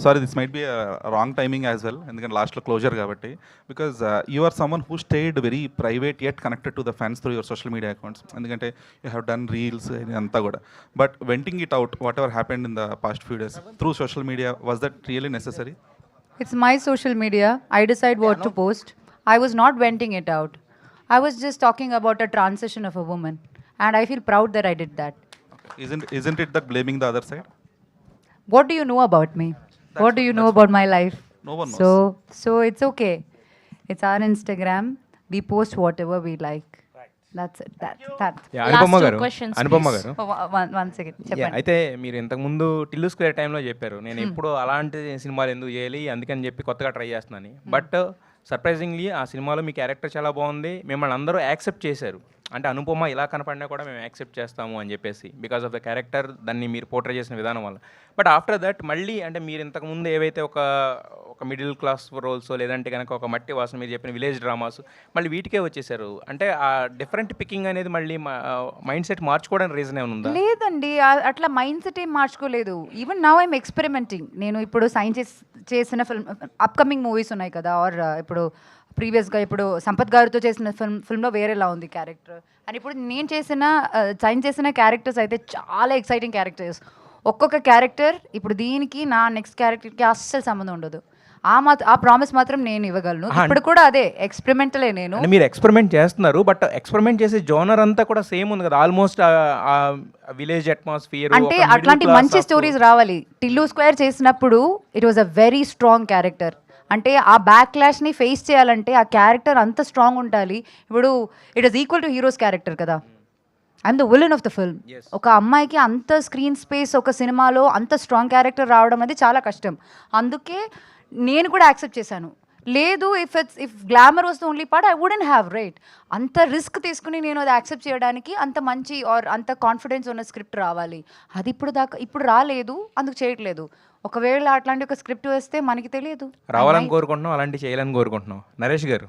Sorry this might be wrong timing as well, ఎందుకంటే లాస్ట్లో closure కాబట్టి. Because you are someone who stayed very private yet connected to the fans through your social media accounts. ఎందుకంటే you have done reels అంతా కూడా. But venting it out whatever happened in the past few days through social media, was that really necessary? It's my social media. I decide what to post. I was not venting it out. I was just talking about a transition of a woman. And I feel proud that I did that. Isn't it that blaming the other side? What do you know about me? What do you know about my life? No one knows. So it's okay. It's our Instagram. We post whatever we like. That's it. That. Yeah, Anupama Last two గారు questions, Anupama please. గారు Oh, one second. Yeah, చెప్పండి. అయితే మీరు ఇంతకుముందు Tillu square టైంలో చెప్పారు నేను ఎప్పుడు అలాంటి సినిమాలు ఎందుకు చేయాలి అందుకని చెప్పి కొత్తగా ట్రై చేస్తున్నాను. బట్ సర్ప్రైజింగ్లీ ఆ సినిమాలో మీ క్యారెక్టర్ చాలా బాగుంది, మిమ్మల్ని అందరూ యాక్సెప్ట్ చేశారు. అంటే అనుపమ ఇలా కనపడినా కూడా మేము యాక్సెప్ట్ చేస్తాము అని చెప్పేసి బికాస్ ఆఫ్ ద క్యారెక్టర్, దాన్ని మీరు పోర్ట్రే చేసిన విధానం వల్ల. బట్ ఆఫ్టర్ దట్ మళ్ళీ అంటే మీరు ఇంతకుముందు ఏవైతే ఒక మిడిల్ క్లాస్ రోల్స్ లేదంటే కనుక ఒక మట్టి వాసన మీరు చెప్పిన విలేజ్ డ్రామాస్ మళ్ళీ వీటికే వచ్చేసారు. అంటే ఆ డిఫరెంట్ పికింగ్ అనేది మళ్ళీ మైండ్ సెట్ మార్చుకోవడానికి రీజన్ ఏమైనా ఉందా? లేదండి, అట్లా మైండ్ సెట్ ఏం మార్చుకోలేదు. Even now I'm experimenting. నేను ఇప్పుడు సైన్ చేసిన ఫిల్మ్, అప్కమింగ్ మూవీస్ ఉన్నాయి కదా, ఆర్ ఇప్పుడు ప్రీవియస్గా ఇప్పుడు సంపత్ గారితో చేసిన ఫిల్మ్లో వేరేలా ఉంది క్యారెక్టర్. అండ్ ఇప్పుడు నేను సైన్ చేసిన క్యారెక్టర్స్ అయితే చాలా ఎక్సైటింగ్ క్యారెక్టర్స్. ఒక్కొక్క క్యారెక్టర్ ఇప్పుడు దీనికి నా నెక్స్ట్ క్యారెక్టర్కి అస్సలు సంబంధం ఉండదు. ఆ ప్రామిస్ మాత్రం నేను ఇవ్వగలను. ఇప్పుడు కూడా అదే ఎక్స్పెరిమెంటలే. నేను మీరు ఎక్స్పెరిమెంట్ చేస్తున్నారు, బట్ ఎక్స్పెరిమెంట్ చేసే జోనర్ అంతా కూడా సేమ్ ఉంది కదా, ఆల్మోస్ట్ విలేజ్ అట్మాస్ఫియర్. అంటే అట్లాంటి మంచి స్టోరీస్ రావాలి. టిల్లు స్క్వేర్ చేసినప్పుడు it was a very strong character. అంటే ఆ బ్యాక్ క్లాష్ని ఫేస్ చేయాలంటే ఆ క్యారెక్టర్ అంత స్ట్రాంగ్ ఉండాలి. ఇప్పుడు it is equal to hero's character కదా. I'm the villain of the film. ఒక అమ్మాయికి అంత స్క్రీన్ స్పేస్ ఒక సినిమాలో అంత స్ట్రాంగ్ క్యారెక్టర్ రావడం అది చాలా కష్టం. అందుకే నేను కూడా యాక్సెప్ట్ చేశాను. లేదు, if glamour was the only part I wouldn't have right. అంత రిస్క్ తీసుకుని నేను అది యాక్సెప్ట్ చేయడానికి అంత మంచి ఆర్ అంత కాన్ఫిడెన్స్ ఉన్న స్క్రిప్ట్ రావాలి. అది ఇప్పుడు రాలేదు, అందుకు చేయట్లేదు. ఒకవేళ అట్లాంటి ఒక స్క్రిప్ట్ వస్తే మనకి తెలియదు. రావాలని కోరుకుంటున్నాం, అలాంటి చేయాలని కోరుకుంటున్నాం. నరేష్ గారు